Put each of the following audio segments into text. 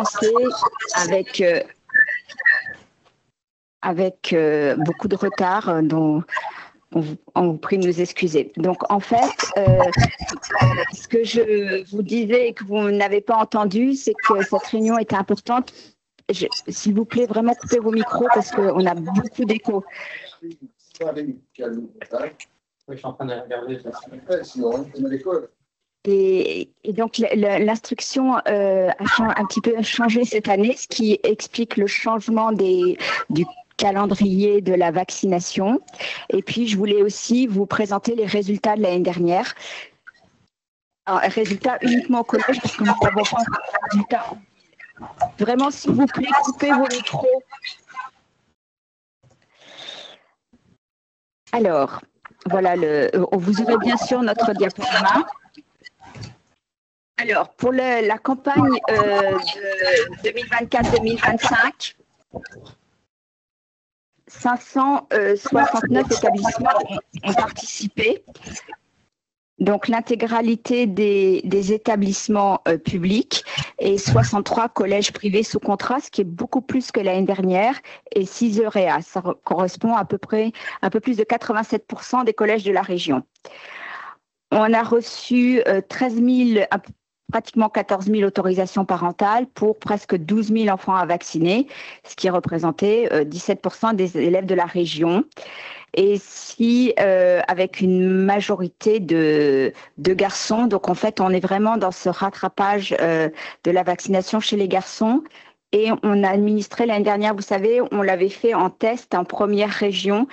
commencer avec beaucoup de retard dont on vous prie de nous excuser. Donc, en fait, ce que je vous disais et que vous n'avez pas entendu, c'est que cette réunion était importante. S'il vous plaît, vraiment coupez vos micros parce qu'on a beaucoup d'écho. Oui, je suis en train de regarder. Et donc, l'instruction a un petit peu changé cette année, ce qui explique le changement du calendrier de la vaccination. Et puis, je voulais aussi vous présenter les résultats de l'année dernière. Alors, résultats uniquement au collège, parce que nous n'avons pas de résultats. Vraiment, s'il vous plaît, coupez vos micros. Alors, voilà, vous aurez bien sûr notre diaporama. Alors, pour la campagne de 2024-2025, 569 établissements ont participé. Donc, l'intégralité des établissements publics et 63 collèges privés sous contrat, ce qui est beaucoup plus que l'année dernière, et 6 EUREA. Ça correspond à peu près un peu plus de 87% des collèges de la région. On a reçu 13 000, pratiquement 14 000 autorisations parentales pour presque 12 000 enfants à vacciner, ce qui représentait 17% des élèves de la région. Et avec une majorité de garçons, donc en fait, on est vraiment dans ce rattrapage de la vaccination chez les garçons. Et on a administré l'année dernière, vous savez, on l'avait fait en test en première région,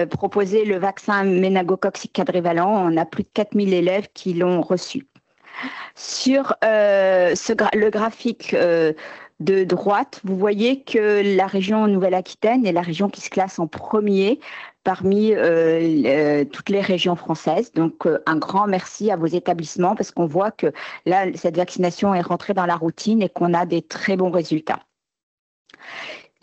proposer le vaccin méningocoque quadrivalent. On a plus de 4 000 élèves qui l'ont reçu. Sur le graphique de droite, vous voyez que la région Nouvelle-Aquitaine est la région qui se classe en premier parmi toutes les régions françaises. Donc, un grand merci à vos établissements parce qu'on voit que là, cette vaccination est rentrée dans la routine et qu'on a des très bons résultats.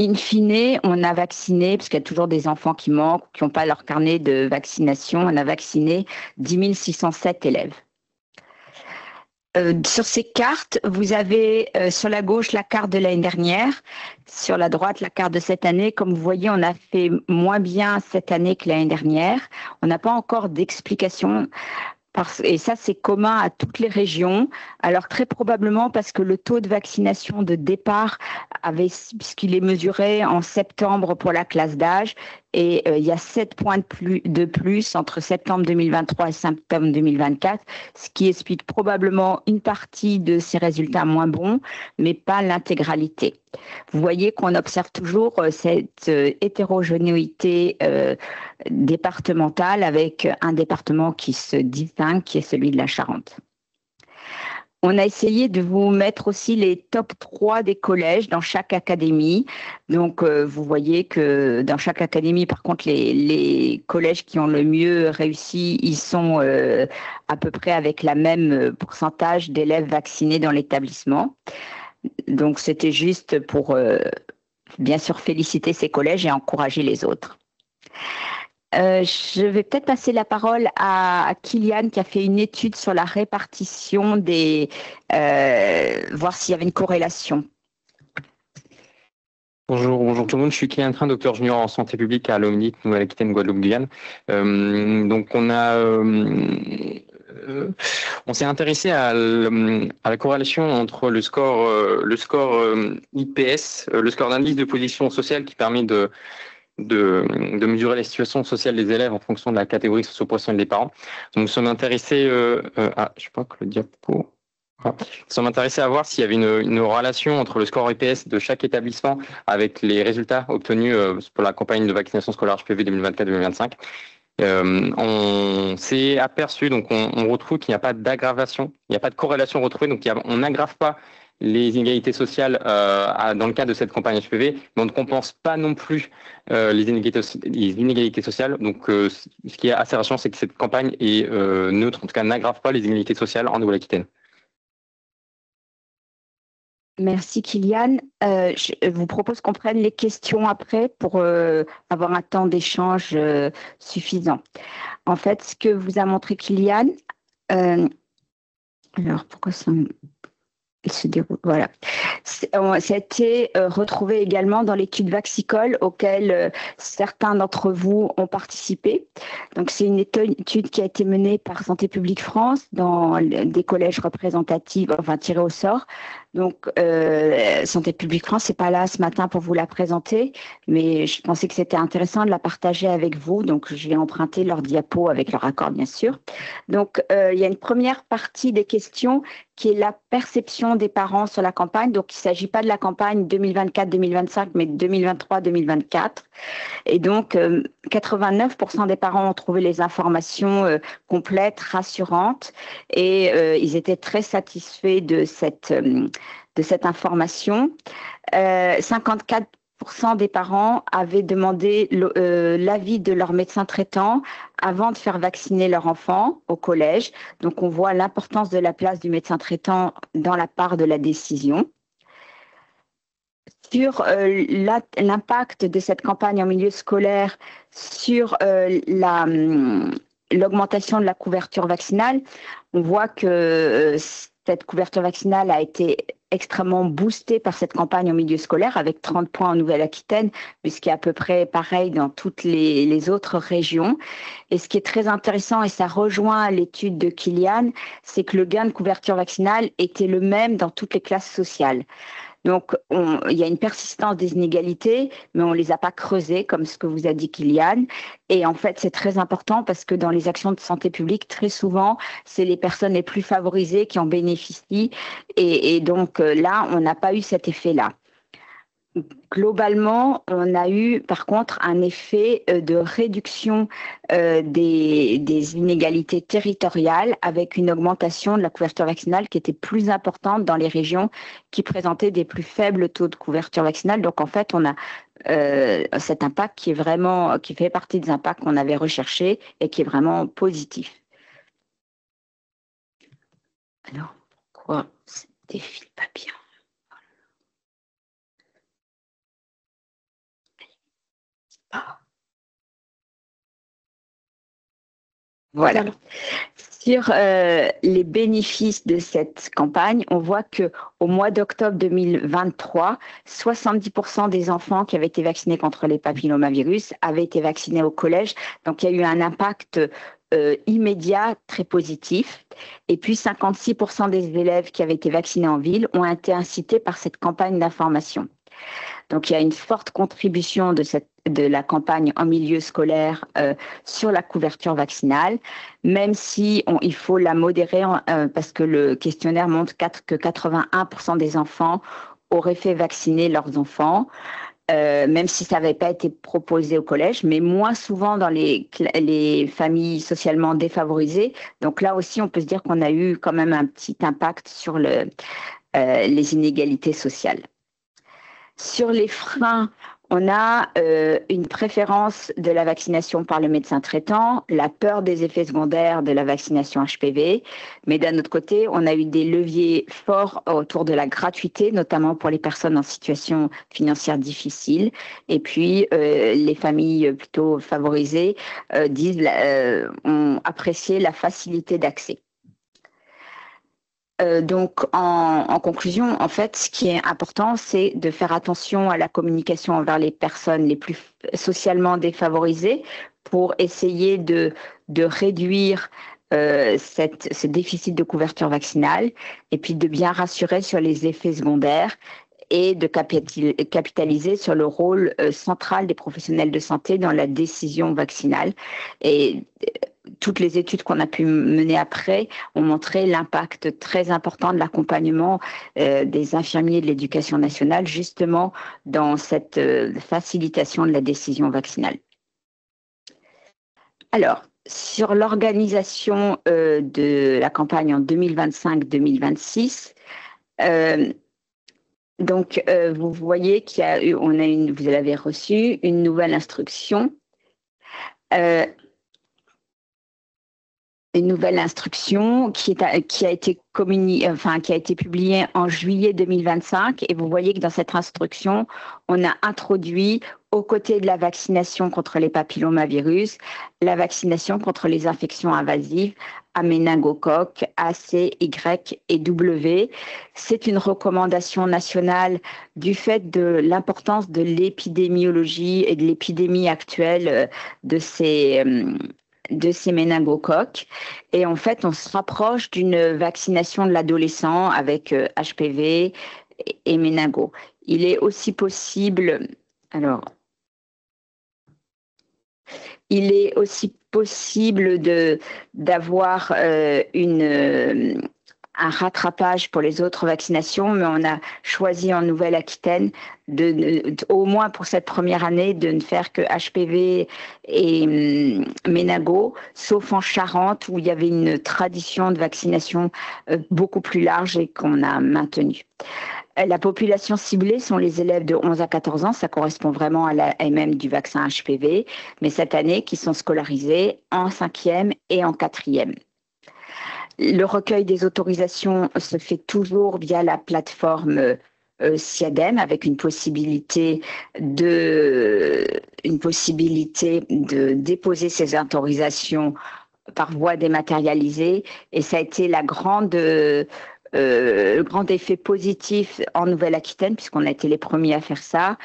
In fine, on a vacciné, parce qu'il y a toujours des enfants qui manquent, qui n'ont pas leur carnet de vaccination, on a vacciné 10 607 élèves. Sur ces cartes, vous avez sur la gauche la carte de l'année dernière, sur la droite la carte de cette année. Comme vous voyez, on a fait moins bien cette année que l'année dernière. On n'a pas encore d'explication. Et ça, c'est commun à toutes les régions. Alors, très probablement parce que le taux de vaccination de départ puisqu'il est mesuré en septembre pour la classe d'âge, et il y a 7 points de plus entre septembre 2023 et septembre 2024, ce qui explique probablement une partie de ces résultats moins bons, mais pas l'intégralité. Vous voyez qu'on observe toujours cette hétérogénéité départementale avec un département qui se distingue, qui est celui de la Charente. On a essayé de vous mettre aussi les top 3 des collèges dans chaque académie. Donc, vous voyez que dans chaque académie, par contre, les collèges qui ont le mieux réussi, ils sont à peu près avec la même pourcentage d'élèves vaccinés dans l'établissement. Donc, c'était juste pour, bien sûr, féliciter ces collèges et encourager les autres. Je vais peut-être passer la parole à Kylian qui a fait une étude sur la répartition voir s'il y avait une corrélation. Bonjour tout le monde, je suis Kylian Train, docteur junior en santé publique à l'OMNIC, Nouvelle-Aquitaine, Guadeloupe-Guyane. Donc on s'est intéressé à la corrélation entre le score IPS, le score d'indice de position sociale qui permet de mesurer la situation sociale des élèves en fonction de la catégorie socio-professionnelle des parents. Donc, nous sommes intéressés je crois que le diapo. Nous sommes intéressés à voir s'il y avait une relation entre le score IPS de chaque établissement avec les résultats obtenus pour la campagne de vaccination scolaire HPV 2024-2025. On s'est aperçu, donc on retrouve qu'il n'y a pas d'aggravation, il n'y a pas de corrélation retrouvée, donc on n'aggrave pas les inégalités sociales dans le cadre de cette campagne HPV, mais on ne compense pas non plus les inégalités sociales. Donc, ce qui est assez rassurant, c'est que cette campagne est neutre, en tout cas n'aggrave pas les inégalités sociales en Nouvelle-Aquitaine. Merci Kylian. Je vous propose qu'on prenne les questions après pour avoir un temps d'échange suffisant. En fait, ce que vous a montré Kylian, alors pourquoi ça... se déroule. Voilà. Ça a été retrouvé également dans l'étude Vaxicole auquel certains d'entre vous ont participé. Donc, c'est une étude qui a été menée par Santé publique France dans des collèges représentatifs, enfin tirés au sort. Donc, Santé publique France n'est pas là ce matin pour vous la présenter, mais je pensais que c'était intéressant de la partager avec vous. Donc, je vais emprunter leur diapo avec leur accord, bien sûr. Donc, il y a une première partie des questions qui est la perception des parents sur la campagne. Donc, il ne s'agit pas de la campagne 2024-2025, mais 2023-2024. Et donc, 89% des parents ont trouvé les informations complètes, rassurantes, et ils étaient très satisfaits de cette information. 54% des parents avaient demandé l'avis de leur médecin traitant avant de faire vacciner leur enfant au collège. Donc, on voit l'importance de la place du médecin traitant dans la part de la décision. Sur l'impact de cette campagne en milieu scolaire sur l'augmentation de la couverture vaccinale, on voit que cette couverture vaccinale a été extrêmement boostée par cette campagne en milieu scolaire avec 30 points en Nouvelle-Aquitaine, puisqu'il est à peu près pareil dans toutes les autres régions. Et ce qui est très intéressant, et ça rejoint l'étude de Kylian, c'est que le gain de couverture vaccinale était le même dans toutes les classes sociales. Donc, il y a une persistance des inégalités, mais on ne les a pas creusées, comme ce que vous a dit Kylian. Et en fait, c'est très important parce que dans les actions de santé publique, très souvent, c'est les personnes les plus favorisées qui en bénéficient. Et donc, là, on n'a pas eu cet effet-là. Globalement, on a eu par contre un effet de réduction des inégalités territoriales avec une augmentation de la couverture vaccinale qui était plus importante dans les régions qui présentaient des plus faibles taux de couverture vaccinale. Donc en fait, on a cet impact qui fait partie des impacts qu'on avait recherchés et qui est vraiment positif. Alors, pourquoi ça ne défile pas bien ? Voilà. Sur les bénéfices de cette campagne, on voit qu'au mois d'octobre 2023, 70% des enfants qui avaient été vaccinés contre les papillomavirus avaient été vaccinés au collège. Donc, il y a eu un impact immédiat très positif. Et puis, 56% des élèves qui avaient été vaccinés en ville ont été incités par cette campagne d'information. Donc, il y a une forte contribution de la campagne en milieu scolaire sur la couverture vaccinale, même si il faut la modérer parce que le questionnaire montre que 81% des enfants auraient fait vacciner leurs enfants, même si ça n'avait pas été proposé au collège, mais moins souvent dans les familles socialement défavorisées. Donc là aussi, on peut se dire qu'on a eu quand même un petit impact sur les inégalités sociales. Sur les freins, on a une préférence de la vaccination par le médecin traitant, la peur des effets secondaires de la vaccination HPV, mais d'un autre côté, on a eu des leviers forts autour de la gratuité, notamment pour les personnes en situation financière difficile. Et puis, les familles plutôt favorisées ont apprécié la facilité d'accès. Donc, en conclusion, en fait, ce qui est important, c'est de faire attention à la communication envers les personnes les plus socialement défavorisées pour essayer de réduire ce déficit de couverture vaccinale et puis de bien rassurer sur les effets secondaires et de capitaliser sur le rôle central des professionnels de santé dans la décision vaccinale. Et toutes les études qu'on a pu mener après ont montré l'impact très important de l'accompagnement des infirmiers de l'éducation nationale, justement dans cette facilitation de la décision vaccinale. Alors, sur l'organisation de la campagne en 2025-2026, donc vous voyez qu'il y a eu, vous l'avez reçu, une nouvelle instruction. Une nouvelle instruction qui a été publiée en juillet 2025. Et vous voyez que dans cette instruction, on a introduit, aux côtés de la vaccination contre les papillomavirus, la vaccination contre les infections invasives à méningocoque A, C, Y et W. C'est une recommandation nationale du fait de l'importance de l'épidémiologie et de l'épidémie actuelle de ces méningocoques. Et en fait, on se rapproche d'une vaccination de l'adolescent avec HPV et méningo. Il est aussi possible, alors, il est aussi possible d'avoir un rattrapage pour les autres vaccinations, mais on a choisi en Nouvelle-Aquitaine, au moins pour cette première année, de ne faire que HPV et méningo, sauf en Charente où il y avait une tradition de vaccination beaucoup plus large et qu'on a maintenue. La population ciblée sont les élèves de 11 à 14 ans, ça correspond vraiment à la MM du vaccin HPV, mais cette année qui sont scolarisés en 5e et en 4e. Le recueil des autorisations se fait toujours via la plateforme SIADEM avec une possibilité de déposer ces autorisations par voie dématérialisée et ça a été le grand effet positif en Nouvelle-Aquitaine puisqu'on a été les premiers à faire ça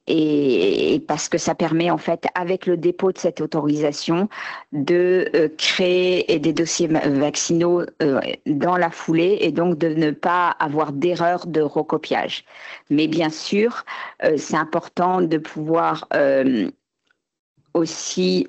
et parce que ça permet en fait avec le dépôt de cette autorisation de créer des dossiers vaccinaux dans la foulée et donc de ne pas avoir d'erreur de recopiage. Mais bien sûr, c'est important de pouvoir aussi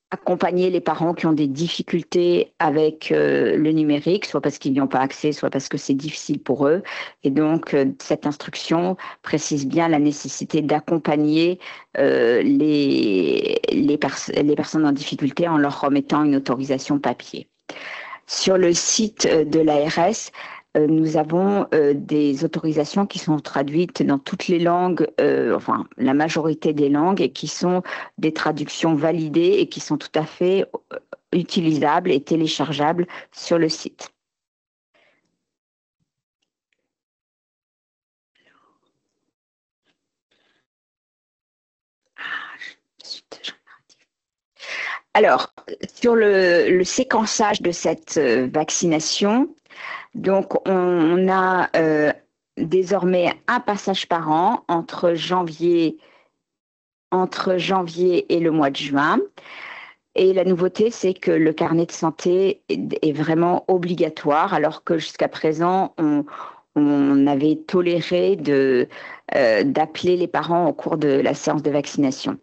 accompagner les parents qui ont des difficultés avec le numérique, soit parce qu'ils n'y ont pas accès, soit parce que c'est difficile pour eux. Et donc, cette instruction précise bien la nécessité d'accompagner les personnes en difficulté en leur remettant une autorisation papier. Sur le site de l'ARS, nous avons des autorisations qui sont traduites dans toutes les langues, enfin la majorité des langues, et qui sont des traductions validées et qui sont tout à fait utilisables et téléchargeables sur le site. Alors, sur le séquençage de cette vaccination, donc on a désormais un passage par an entre janvier et le mois de juin. Et la nouveauté, c'est que le carnet de santé est vraiment obligatoire, alors que jusqu'à présent, on avait toléré d'appeler les parents au cours de la séance de vaccination.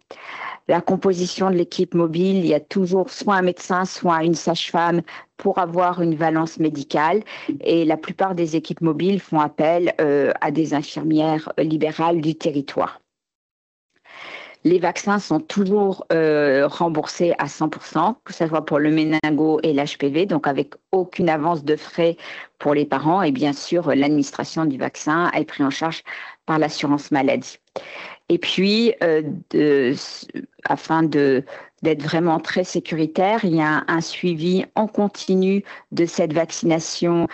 La composition de l'équipe mobile, il y a toujours soit un médecin, soit une sage-femme pour avoir une valence médicale. Et la plupart des équipes mobiles font appel à des infirmières libérales du territoire. Les vaccins sont toujours remboursés à 100%, que ce soit pour le méningo et l'HPV, donc avec aucune avance de frais pour les parents. Et bien sûr, l'administration du vaccin est prise en charge par l'assurance maladie. Et puis, afin d'être vraiment très sécuritaire, il y a un suivi en continu de cette vaccination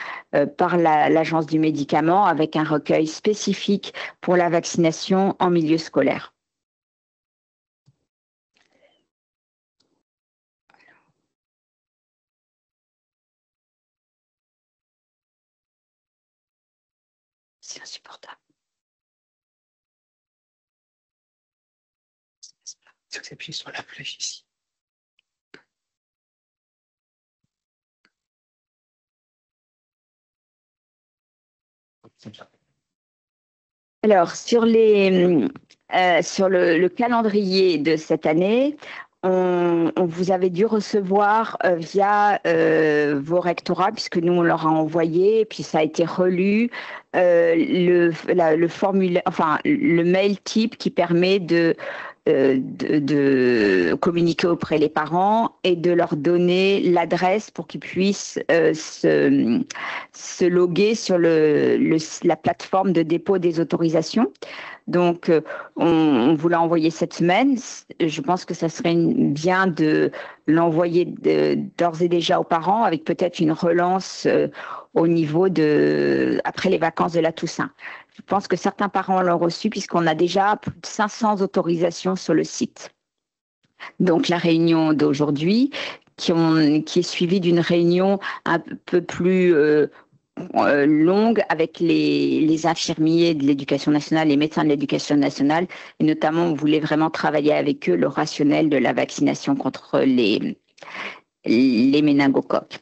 par l'Agence du médicament avec un recueil spécifique pour la vaccination en milieu scolaire. C'est insupportable. Il faut s'appuyer sur la flèche ici. Alors, sur le calendrier de cette année, on vous avait dû recevoir via vos rectorats, puisque nous, on leur a envoyé, puis ça a été relu, le formulaire, enfin, le mail type qui permet de communiquer auprès des parents et de leur donner l'adresse pour qu'ils puissent se loguer sur la plateforme de dépôt des autorisations. Donc, on vous l'a envoyé cette semaine. Je pense que ça serait bien de l'envoyer d'ores et déjà aux parents avec peut-être une relance au niveau après les vacances de la Toussaint. Je pense que certains parents l'ont reçu puisqu'on a déjà plus de 500 autorisations sur le site. Donc, la réunion d'aujourd'hui qui est suivie d'une réunion un peu plus longue avec les infirmiers de l'éducation nationale, les médecins de l'éducation nationale, et notamment on voulait vraiment travailler avec eux le rationnel de la vaccination contre les méningocoques.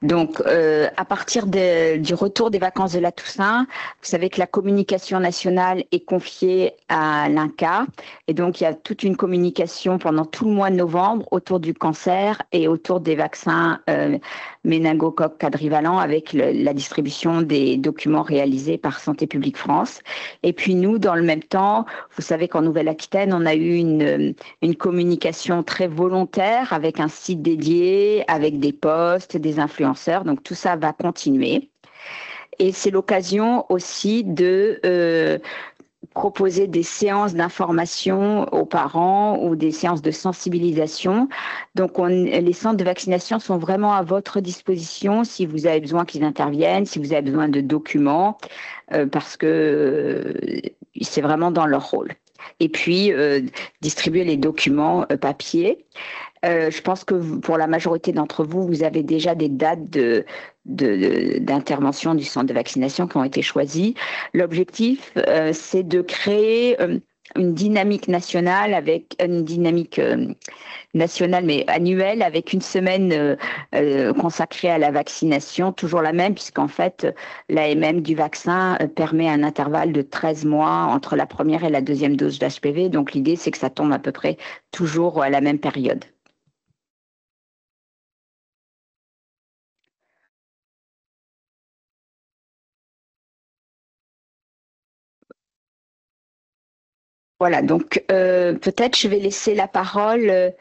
Donc, à partir du retour des vacances de la Toussaint, vous savez que la communication nationale est confiée à l'INCa. Et donc, il y a toute une communication pendant tout le mois de novembre autour du cancer et autour des vaccins méningocoques quadrivalents avec la distribution des documents réalisés par Santé publique France. Et puis, nous, dans le même temps, vous savez qu'en Nouvelle-Aquitaine, on a eu une communication très volontaire avec un site dédié, avec des posts, des influenceurs. Donc tout ça va continuer. Et c'est l'occasion aussi de proposer des séances d'information aux parents ou des séances de sensibilisation. Donc les centres de vaccination sont vraiment à votre disposition si vous avez besoin qu'ils interviennent, si vous avez besoin de documents, parce que c'est vraiment dans leur rôle. Et puis distribuer les documents papier. Je pense que pour la majorité d'entre vous, vous avez déjà des dates d'intervention du centre de vaccination qui ont été choisies. L'objectif, c'est de créer une dynamique nationale avec une dynamique nationale mais annuelle avec une semaine consacrée à la vaccination, toujours la même puisqu'en fait l'AMM du vaccin permet un intervalle de 13 mois entre la première et la deuxième dose d'HPV. Donc l'idée, c'est que ça tombe à peu près toujours à la même période. Voilà, donc peut-être je vais laisser la parole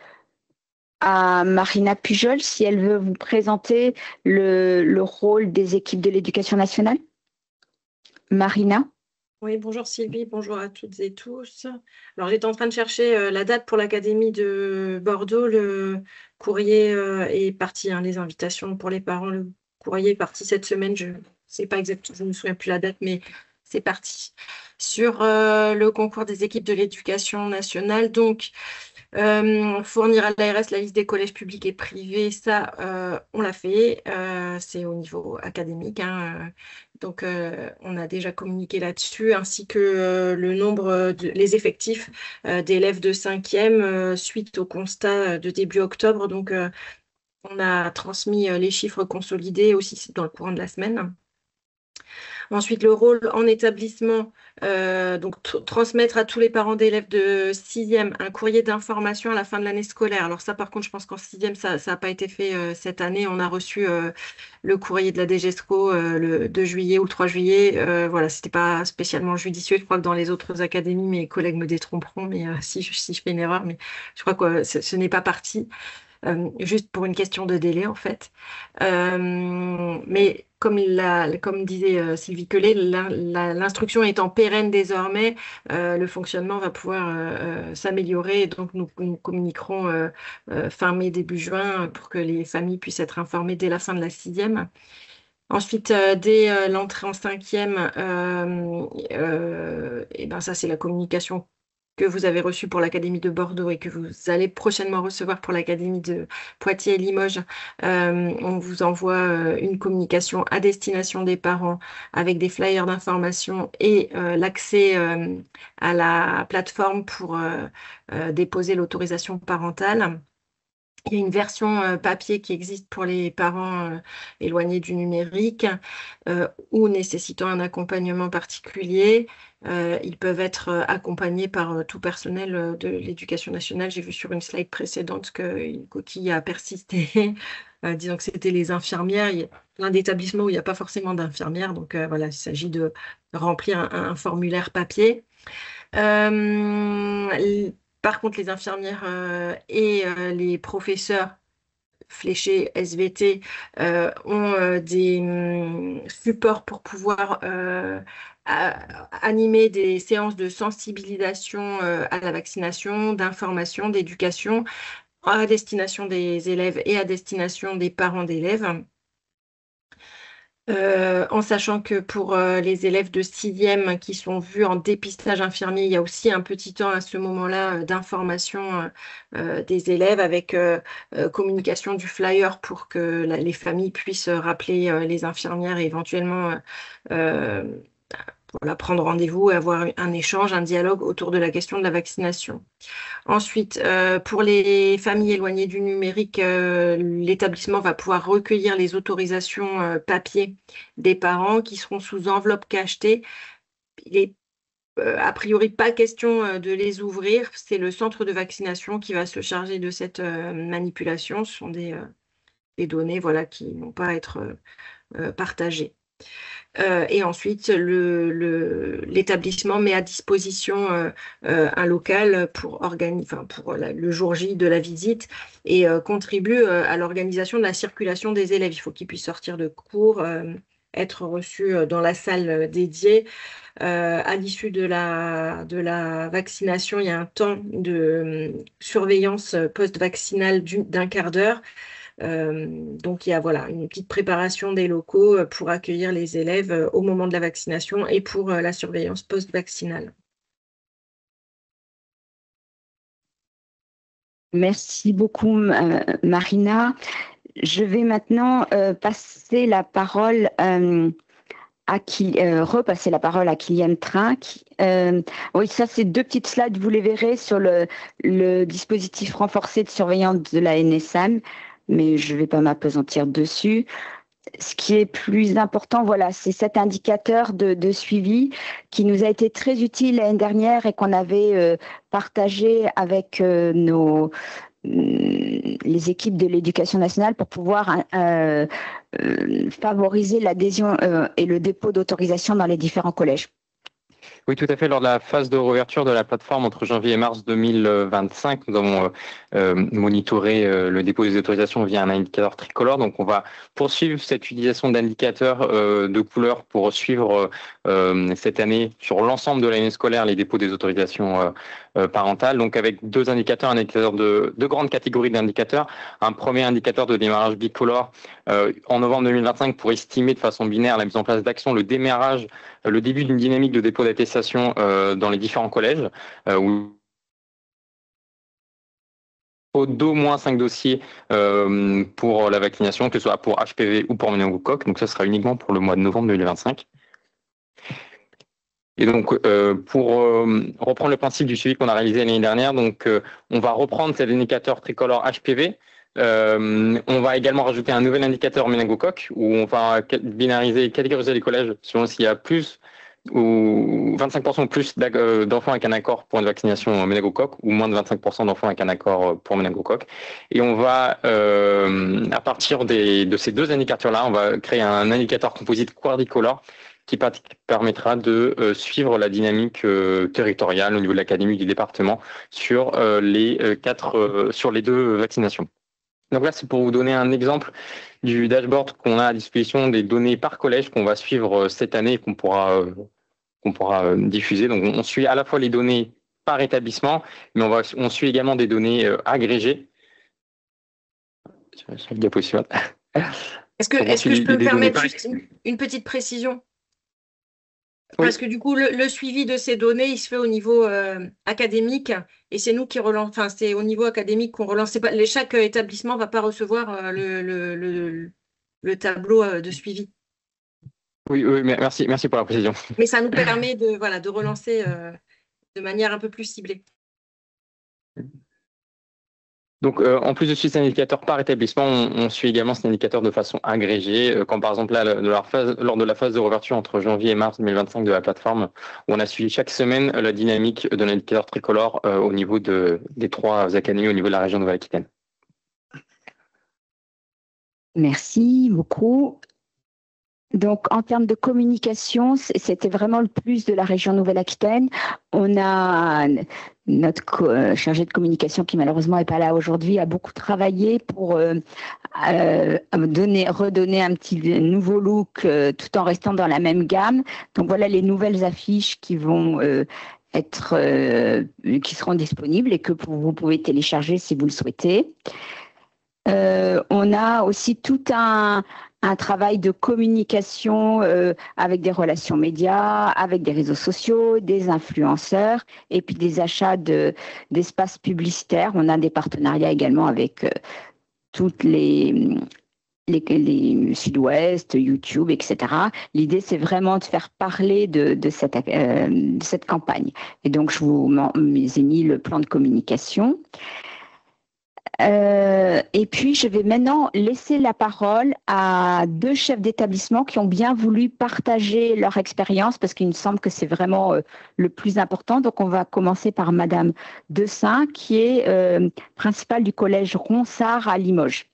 à Marina Pujol si elle veut vous présenter le rôle des équipes de l'éducation nationale. Marina? Oui, bonjour Sylvie, bonjour à toutes et tous. Alors j'étais en train de chercher la date pour l'Académie de Bordeaux. Le courrier est parti, hein, les invitations pour les parents. Le courrier est parti cette semaine. Je ne sais pas exactement, je ne me souviens plus la date, mais c'est parti. Sur le concours des équipes de l'éducation nationale, donc fournir à l'ARS la liste des collèges publics et privés, ça, on l'a fait. C'est au niveau académique, hein, donc, on a déjà communiqué là-dessus, ainsi que le nombre, les effectifs d'élèves de 5e suite au constat de début octobre. Donc, on a transmis les chiffres consolidés aussi dans le courant de la semaine. Ensuite, le rôle en établissement, donc transmettre à tous les parents d'élèves de 6e un courrier d'information à la fin de l'année scolaire. Alors ça, par contre, je pense qu'en 6e, ça n'a pas été fait cette année. On a reçu le courrier de la DGESCO le 2 juillet ou le 3 juillet. Voilà, c'était pas spécialement judicieux. Je crois que dans les autres académies, mes collègues me détromperont, mais si je fais une erreur, mais je crois que ce n'est pas parti. Juste pour une question de délai en fait. Mais comme disait Sylvie Quelet, l'instruction étant pérenne désormais, le fonctionnement va pouvoir s'améliorer. Donc nous communiquerons fin mai, début juin pour que les familles puissent être informées dès la fin de la 6e. Ensuite, dès l'entrée en 5e, et ben ça c'est la communication que vous avez reçu pour l'Académie de Bordeaux et que vous allez prochainement recevoir pour l'Académie de Poitiers et Limoges. On vous envoie une communication à destination des parents avec des flyers d'information et l'accès à la plateforme pour déposer l'autorisation parentale. Il y a une version papier qui existe pour les parents éloignés du numérique ou nécessitant un accompagnement particulier. Ils peuvent être accompagnés par tout personnel de l'éducation nationale. J'ai vu sur une slide précédente qu'une coquille a persisté, disant que c'était les infirmières. Il y a plein d'établissements où il n'y a pas forcément d'infirmières. Donc voilà, il s'agit de remplir un formulaire papier. Par contre, les infirmières et les professeurs fléchés SVT ont des supports pour pouvoir animer des séances de sensibilisation à la vaccination, d'information, d'éducation à destination des élèves et à destination des parents d'élèves. En sachant que pour les élèves de 6e qui sont vus en dépistage infirmier, il y a aussi un petit temps à ce moment-là d'information des élèves avec communication du flyer pour que les familles puissent rappeler les infirmières et éventuellement euh, voilà, prendre rendez-vous et avoir un échange, un dialogue autour de la question de la vaccination. Ensuite, pour les familles éloignées du numérique, l'établissement va pouvoir recueillir les autorisations papier des parents qui seront sous enveloppe cachetée. Il est a priori pas question de les ouvrir. C'est le centre de vaccination qui va se charger de cette manipulation. Ce sont des données voilà, qui ne vont pas être partagées. Et ensuite, l'établissement met à disposition un local pour le jour J de la visite et contribue à l'organisation de la circulation des élèves. Il faut qu'ils puissent sortir de cours, être reçus dans la salle dédiée. À l'issue de la vaccination, il y a un temps de surveillance post-vaccinale d'un quart d'heure. Donc, il y a voilà, une petite préparation des locaux pour accueillir les élèves au moment de la vaccination et pour la surveillance post-vaccinale. Merci beaucoup, Marina. Je vais maintenant passer la parole repasser la parole à Kylian Trinck. Oui, ça, c'est 2 petites slides, vous les verrez, sur le dispositif renforcé de surveillance de la NSM, mais je ne vais pas m'appesantir dessus. Ce qui est plus important, voilà, c'est cet indicateur de suivi qui nous a été très utile l'année dernière et qu'on avait partagé avec les équipes de l'éducation nationale pour pouvoir favoriser l'adhésion et le dépôt d'autorisation dans les différents collèges. Oui, tout à fait. Lors de la phase de réouverture de la plateforme entre janvier et mars 2025, nous avons monitoré le dépôt des autorisations via un indicateur tricolore. Donc, on va poursuivre cette utilisation d'indicateurs de couleurs pour suivre cette année sur l'ensemble de l'année scolaire les dépôts des autorisations parentales. Donc, avec 2 indicateurs, un indicateur de 2 grandes catégories d'indicateurs. Un premier indicateur de démarrage bicolore en novembre 2025 pour estimer de façon binaire la mise en place d'actions, le démarrage, le début d'une dynamique de dépôt d'attestation dans les différents collèges où d'au moins 5 dossiers pour la vaccination, que ce soit pour HPV ou pour méningocoque. Donc, ça sera uniquement pour le mois de novembre 2025. Et donc, pour reprendre le principe du suivi qu'on a réalisé l'année dernière, donc on va reprendre cet indicateur tricolore HPV. On va également rajouter un nouvel indicateur méningocoque où on va binariser et catégoriser les collèges selon s'il y a plus ou 25% plus d'enfants avec un accord pour une vaccination méningocoque ou moins de 25% d'enfants avec un accord pour méningocoque. Et on va, à partir de ces 2 indicateurs-là, on va créer un indicateur composite quadricolore qui permettra de suivre la dynamique territoriale au niveau de l'académie du département sur les 2 vaccinations. Donc là, c'est pour vous donner un exemple du dashboard qu'on a à disposition des données par collège qu'on va suivre cette année et qu'on pourra diffuser. Donc, on suit à la fois les données par établissement, mais on suit également des données agrégées. Sur la diapositive. Est-ce que je peux me permettre juste une petite précision? Parce que du coup, le suivi de ces données, il se fait au niveau académique et c'est nous qui relance. Enfin, c'est au niveau académique qu'on relance. Chaque établissement ne va pas recevoir le tableau de suivi. Oui, merci pour la précision. Mais ça nous permet de relancer de manière un peu plus ciblée. Donc, en plus de suivre cet indicateur par établissement, on suit également cet indicateur de façon agrégée. Quand par exemple, là, lors de la phase de réouverture entre janvier et mars 2025 de la plateforme, où on a suivi chaque semaine la dynamique de l'indicateur tricolore au niveau des 3 académies au niveau de la région Nouvelle-Aquitaine. Merci beaucoup. Donc, en termes de communication, c'était vraiment le plus de la région Nouvelle-Aquitaine. On a notre chargé de communication, qui malheureusement n'est pas là aujourd'hui, a beaucoup travaillé pour redonner un petit nouveau look tout en restant dans la même gamme. Donc, voilà les nouvelles affiches qui vont qui seront disponibles et que vous pouvez télécharger si vous le souhaitez. On a aussi tout un un travail de communication avec des relations médias, avec des réseaux sociaux, des influenceurs et puis des achats d'espaces publicitaires. On a des partenariats également avec toutes les Sud-Ouest, YouTube, etc. L'idée, c'est vraiment de faire parler de cette campagne. Et donc, je vous ai mis le plan de communication. Et puis, je vais maintenant laisser la parole à deux chefs d'établissement qui ont bien voulu partager leur expérience parce qu'il me semble que c'est vraiment le plus important. Donc, on va commencer par Madame Dessin, qui est principale du collège Ronsard à Limoges.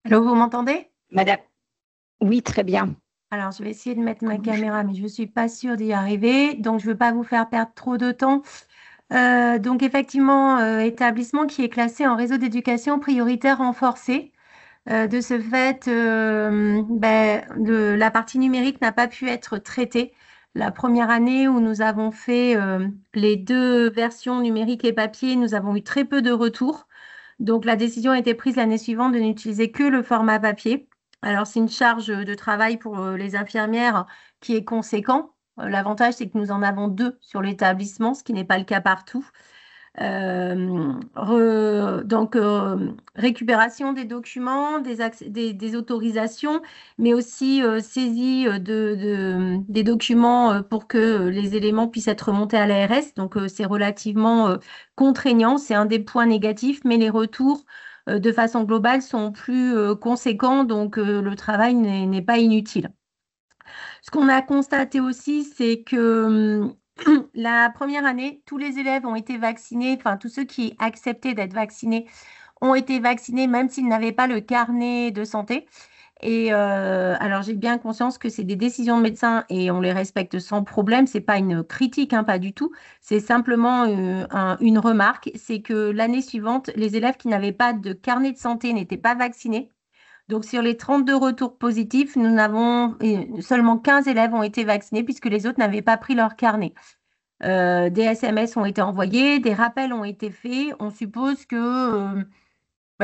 Allô, vous m'entendez? Madame, oui, très bien. Alors, je vais essayer de mettre ma caméra, mais je ne suis pas sûre d'y arriver. Donc, je ne veux pas vous faire perdre trop de temps. Donc, effectivement, établissement qui est classé en réseau d'éducation prioritaire renforcé. De ce fait, la partie numérique n'a pas pu être traitée. La première année où nous avons fait les deux versions numériques et papier, nous avons eu très peu de retours. Donc, la décision a été prise l'année suivante de n'utiliser que le format papier. Alors, c'est une charge de travail pour les infirmières qui est conséquent. L'avantage, c'est que nous en avons deux sur l'établissement, ce qui n'est pas le cas partout. Récupération des documents, des autorisations, mais aussi saisie des documents pour que les éléments puissent être remontés à l'ARS. Donc, c'est relativement contraignant. C'est un des points négatifs, mais les retours de façon globale sont plus conséquents, donc le travail n'est pas inutile. Ce qu'on a constaté aussi, c'est que la première année, tous les élèves ont été vaccinés, enfin tous ceux qui acceptaient d'être vaccinés ont été vaccinés, même s'ils n'avaient pas le carnet de santé. Et alors, j'ai bien conscience que c'est des décisions de médecins et on les respecte sans problème. C'est pas une critique, hein, pas du tout. C'est simplement une remarque. C'est que l'année suivante, les élèves qui n'avaient pas de carnet de santé n'étaient pas vaccinés. Donc, sur les 32 retours positifs, nous n'avons seulement 15 élèves ont été vaccinés puisque les autres n'avaient pas pris leur carnet. Des SMS ont été envoyés, des rappels ont été faits. On suppose que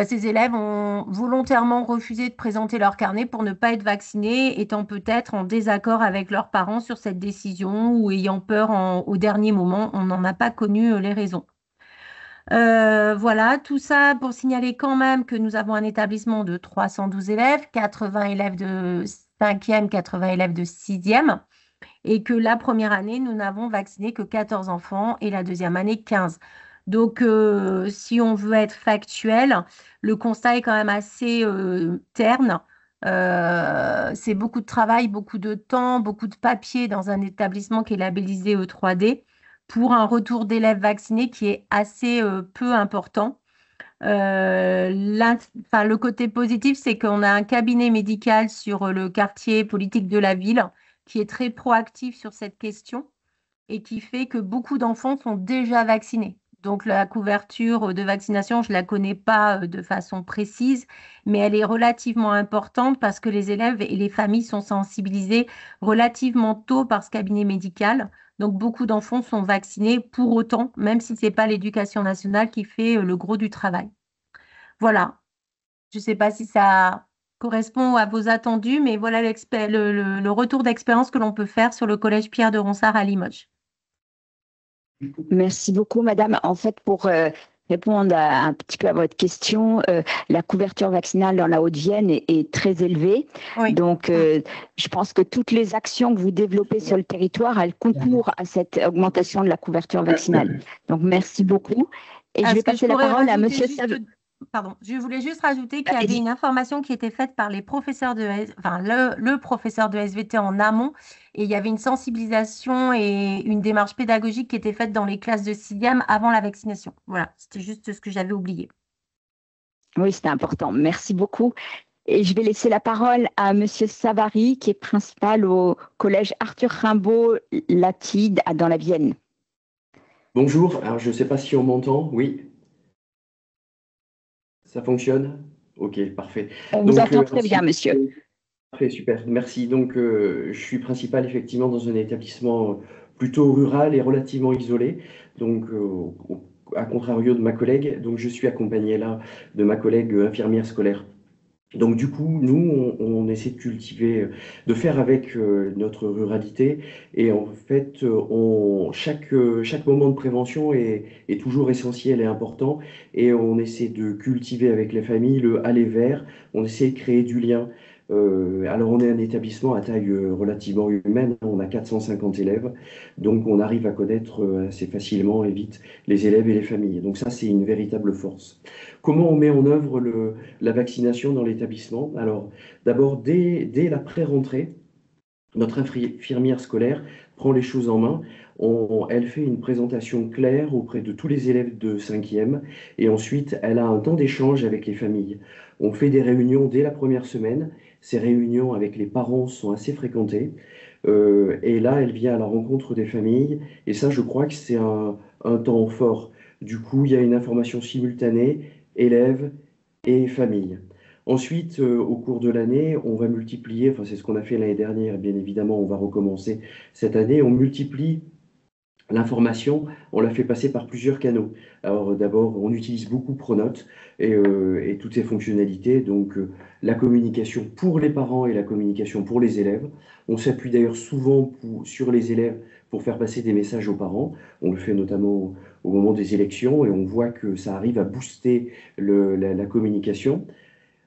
ces élèves ont volontairement refusé de présenter leur carnet pour ne pas être vaccinés, étant peut-être en désaccord avec leurs parents sur cette décision ou ayant peur au dernier moment. On n'en a pas connu les raisons. Voilà, tout ça pour signaler quand même que nous avons un établissement de 312 élèves, 80 élèves de 5e, 80 élèves de 6e, et que la première année, nous n'avons vacciné que 14 enfants et la deuxième année, 15. Donc, si on veut être factuel, le constat est quand même assez terne. C'est beaucoup de travail, beaucoup de temps, beaucoup de papier dans un établissement qui est labellisé E3D pour un retour d'élèves vaccinés qui est assez peu important. Le côté positif, c'est qu'on a un cabinet médical sur le quartier politique de la ville qui est très proactif sur cette question et qui fait que beaucoup d'enfants sont déjà vaccinés. Donc, la couverture de vaccination, je ne la connais pas de façon précise, mais elle est relativement importante parce que les élèves et les familles sont sensibilisés relativement tôt par ce cabinet médical. Donc, beaucoup d'enfants sont vaccinés pour autant, même si ce n'est pas l'éducation nationale qui fait le gros du travail. Voilà. Je ne sais pas si ça correspond à vos attendus, mais voilà le retour d'expérience que l'on peut faire sur le collège Pierre de Ronsard à Limoges. Merci beaucoup, madame. En fait, pour répondre un petit peu à votre question, la couverture vaccinale dans la Haute-Vienne est très élevée. Oui. Donc, je pense que toutes les actions que vous développez sur le territoire, elles concourent à cette augmentation de la couverture vaccinale. Donc, merci beaucoup. Et je vais passer la parole à monsieur Pardon, je voulais juste rajouter qu'il y avait une information qui était faite par les professeurs le professeur de SVT en amont, et il y avait une sensibilisation et une démarche pédagogique qui était faite dans les classes de 6e avant la vaccination. Voilà, c'était juste ce que j'avais oublié. Oui, c'était important. Merci beaucoup. Et je vais laisser la parole à monsieur Savary, qui est principal au collège Arthur Rimbaud Latide dans la Vienne. Bonjour, alors je ne sais pas si on m'entend, oui. Ça fonctionne? Ok, parfait. On vous entend très bien, monsieur. Parfait, super, merci. Donc, je suis principal effectivement dans un établissement plutôt rural et relativement isolé. Donc, à contrario de ma collègue, donc je suis accompagné là de ma collègue infirmière scolaire Donc du coup, nous, on essaie de cultiver, de faire avec notre ruralité. Et en fait, chaque moment de prévention est toujours essentiel et important. Et on essaie de cultiver avec les familles le aller vers. On essaie de créer du lien. Alors on est un établissement à taille relativement humaine. On a 450 élèves. Donc on arrive à connaître assez facilement et vite les élèves et les familles. Donc ça, c'est une véritable force. Comment on met en œuvre la vaccination dans l'établissement? Alors, d'abord, dès la pré-rentrée, notre infirmière scolaire prend les choses en main. Elle fait une présentation claire auprès de tous les élèves de 5e et ensuite, elle a un temps d'échange avec les familles. On fait des réunions dès la première semaine. Ces réunions avec les parents sont assez fréquentées. Et là, elle vient à la rencontre des familles. Et ça, je crois que c'est un temps fort. Du coup, il y a une information simultanée, élèves et famille. Ensuite, au cours de l'année, on va multiplier, enfin c'est ce qu'on a fait l'année dernière, et bien évidemment, on va recommencer cette année, on multiplie l'information, on la fait passer par plusieurs canaux. Alors d'abord, on utilise beaucoup Pronote et toutes ses fonctionnalités, donc la communication pour les parents et la communication pour les élèves. On s'appuie d'ailleurs souvent sur les élèves pour faire passer des messages aux parents. On le fait notamment au moment des élections et on voit que ça arrive à booster la communication.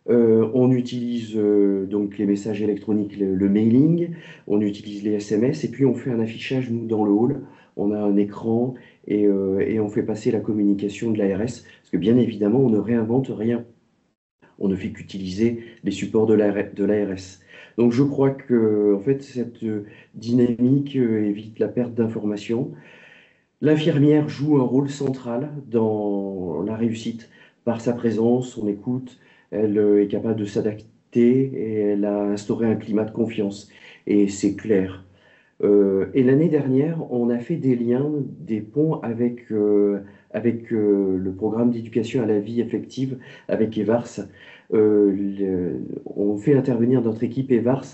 On utilise donc les messages électroniques, le mailing, on utilise les SMS et puis on fait un affichage, nous, dans le hall. On a un écran et on fait passer la communication de l'ARS parce que bien évidemment, on ne réinvente rien. On ne fait qu'utiliser les supports de l'ARS. Donc je crois que en fait, cette dynamique évite la perte d'informations. L'infirmière joue un rôle central dans la réussite par sa présence, son écoute. Elle est capable de s'adapter et elle a instauré un climat de confiance. Et c'est clair. Et l'année dernière, on a fait des liens, des ponts avec le programme d'éducation à la vie affective avec EVARS. On fait intervenir notre équipe EVARS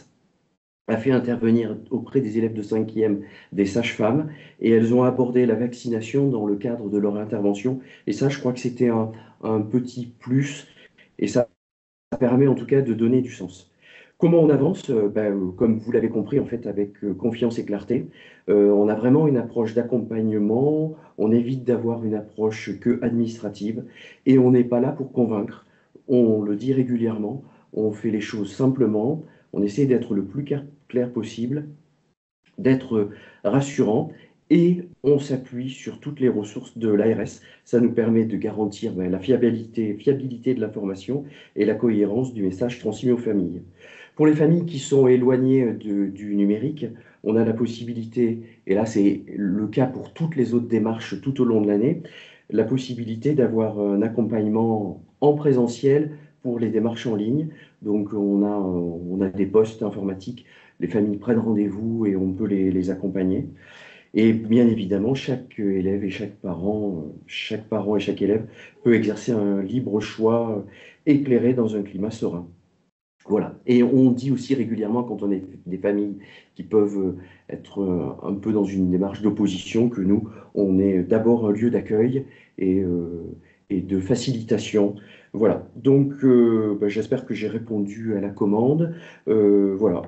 a fait intervenir auprès des élèves de 5e des sages-femmes et elles ont abordé la vaccination dans le cadre de leur intervention. Et ça, je crois que c'était un petit plus et ça permet en tout cas de donner du sens. Comment on avance? Comme vous l'avez compris, en fait, avec confiance et clarté, on a vraiment une approche d'accompagnement, on évite d'avoir une approche que administrative et on n'est pas là pour convaincre. On le dit régulièrement, on fait les choses simplement, on essaie d'être le plus clair possible, d'être rassurant et on s'appuie sur toutes les ressources de l'ARS. Ça nous permet de garantir la fiabilité de l'information et la cohérence du message transmis aux familles. Pour les familles qui sont éloignées du numérique, on a la possibilité, et là c'est le cas pour toutes les autres démarches tout au long de l'année, la possibilité d'avoir un accompagnement en présentiel pour les démarches en ligne. Donc on a des postes informatiques, les familles prennent rendez-vous et on peut les accompagner. Et bien évidemment, chaque élève et chaque parent et chaque élève peut exercer un libre choix éclairé dans un climat serein. Voilà. Et on dit aussi régulièrement, quand on est des familles qui peuvent être un peu dans une démarche d'opposition, que nous, on est d'abord un lieu d'accueil et de facilitation. Voilà. Donc, j'espère que j'ai répondu à la commande. Voilà.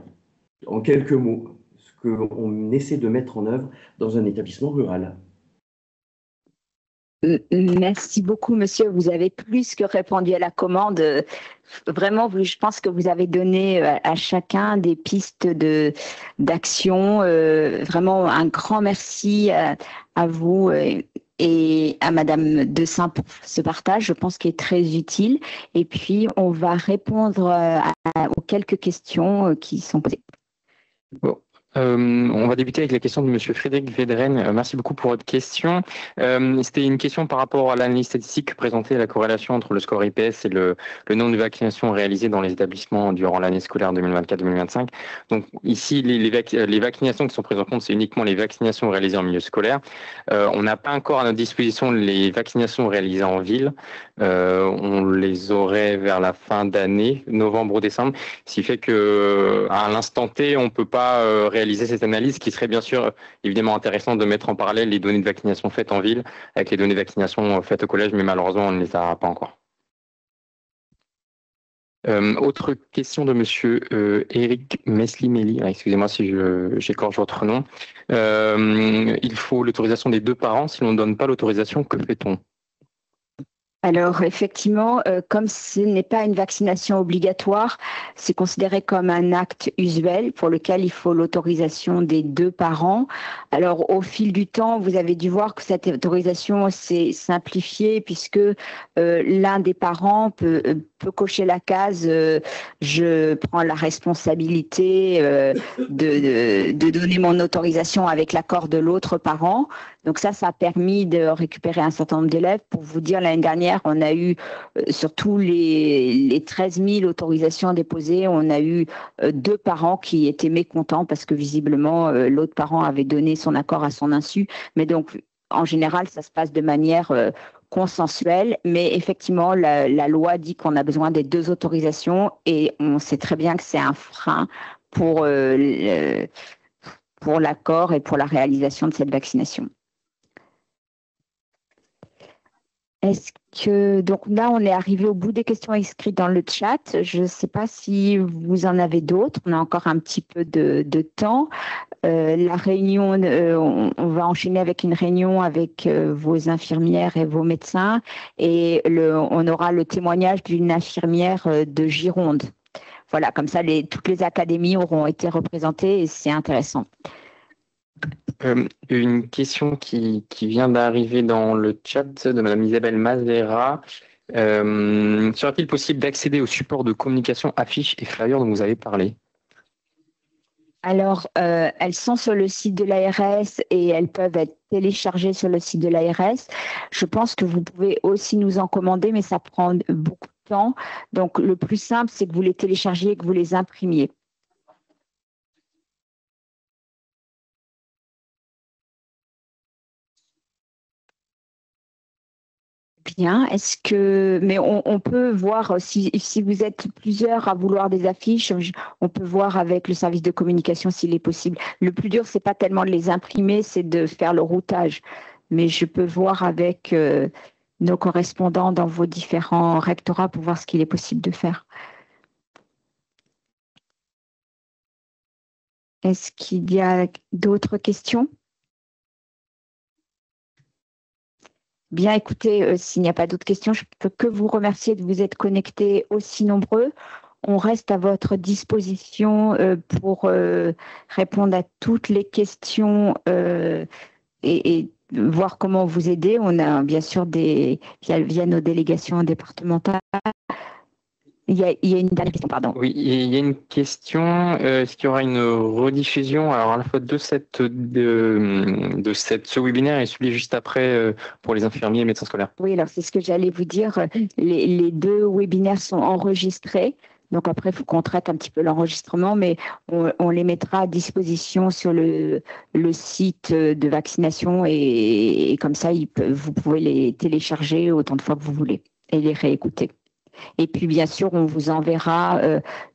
En quelques mots, ce qu'on essaie de mettre en œuvre dans un établissement rural. Merci beaucoup, monsieur. Vous avez plus que répondu à la commande. Vraiment, je pense que vous avez donné à chacun des pistes d'action. Vraiment, un grand merci à vous et à Madame Dessein pour ce partage, je pense qu'il est très utile. Et puis, on va répondre aux quelques questions qui sont posées. Bon. On va débuter avec la question de Monsieur Frédéric Védren. Merci beaucoup pour votre question. C'était une question par rapport à l'analyse statistique présentée, la corrélation entre le score IPS et le nombre de vaccinations réalisées dans les établissements durant l'année scolaire 2024-2025. Donc ici, les vaccinations qui sont prises en compte, c'est uniquement les vaccinations réalisées en milieu scolaire. On n'a pas encore à notre disposition les vaccinations réalisées en ville. On les aurait vers la fin d'année, novembre ou décembre, ce qui fait que à l'instant T, on peut pas réaliser cette analyse, qui serait bien sûr évidemment intéressant de mettre en parallèle les données de vaccination faites en ville avec les données de vaccination faites au collège, mais malheureusement on ne les a pas encore. Autre question de monsieur Eric Meslimelli. Excusez-moi si j'écorche votre nom. Il faut l'autorisation des 2 parents. Si l'on ne donne pas l'autorisation, que fait-on? Alors effectivement, comme ce n'est pas une vaccination obligatoire, c'est considéré comme un acte usuel pour lequel il faut l'autorisation des 2 parents. Alors au fil du temps, vous avez dû voir que cette autorisation s'est simplifiée puisque l'un des parents peut cocher la case je prends la responsabilité de donner mon autorisation avec l'accord de l'autre parent. Donc ça a permis de récupérer un certain nombre d'élèves. Pour vous dire, l'année dernière, on a eu, sur tous les 13 000 autorisations déposées, on a eu 2 parents qui étaient mécontents parce que visiblement, l'autre parent avait donné son accord à son insu. Mais donc, en général, ça se passe de manière consensuelle. Mais effectivement, la loi dit qu'on a besoin des 2 autorisations et on sait très bien que c'est un frein pour l'accord et pour la réalisation de cette vaccination. Est-ce que, donc là, on est arrivé au bout des questions inscrites dans le chat. Je ne sais pas si vous en avez d'autres. On a encore un petit peu de temps. La réunion, on va enchaîner avec une réunion avec vos infirmières et vos médecins et on aura le témoignage d'une infirmière de Gironde. Voilà, comme ça, toutes les académies auront été représentées et c'est intéressant. Une question qui vient d'arriver dans le chat de Madame Isabelle Mazera. Sera-t-il possible d'accéder au support de communication, affiches et flyers dont vous avez parlé? Alors, elles sont sur le site de l'ARS et elles peuvent être téléchargées sur le site de l'ARS. Je pense que vous pouvez aussi nous en commander, mais ça prend beaucoup de temps. Donc, le plus simple, c'est que vous les téléchargiez et que vous les imprimiez. Bien, mais on peut voir si vous êtes plusieurs à vouloir des affiches, on peut voir avec le service de communication s'il est possible. Le plus dur, c'est pas tellement de les imprimer, c'est de faire le routage. Mais je peux voir avec nos correspondants dans vos différents rectorats pour voir ce qu'il est possible de faire. Est-ce qu'il y a d'autres questions? Bien, écoutez, s'il n'y a pas d'autres questions, je ne peux que vous remercier de vous être connectés aussi nombreux. On reste à votre disposition pour répondre à toutes les questions et voir comment vous aider. On a bien sûr via nos délégations départementales. Il y a une dernière question, pardon. Oui, il y a une question. Est-ce qu'il y aura une rediffusion alors à la fois de ce webinaire et celui juste après pour les infirmiers et médecins scolaires? Oui, alors c'est ce que j'allais vous dire. Les 2 webinaires sont enregistrés. Donc après, il faut qu'on traite un petit peu l'enregistrement, mais on les mettra à disposition sur le site de vaccination et comme ça, vous pouvez les télécharger autant de fois que vous voulez et les réécouter. Et puis, bien sûr, on vous enverra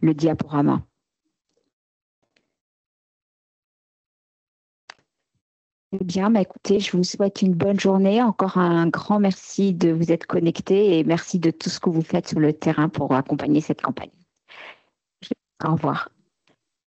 le diaporama. Eh bien, écoutez, je vous souhaite une bonne journée. Encore un grand merci de vous être connectés et merci de tout ce que vous faites sur le terrain pour accompagner cette campagne. Au revoir.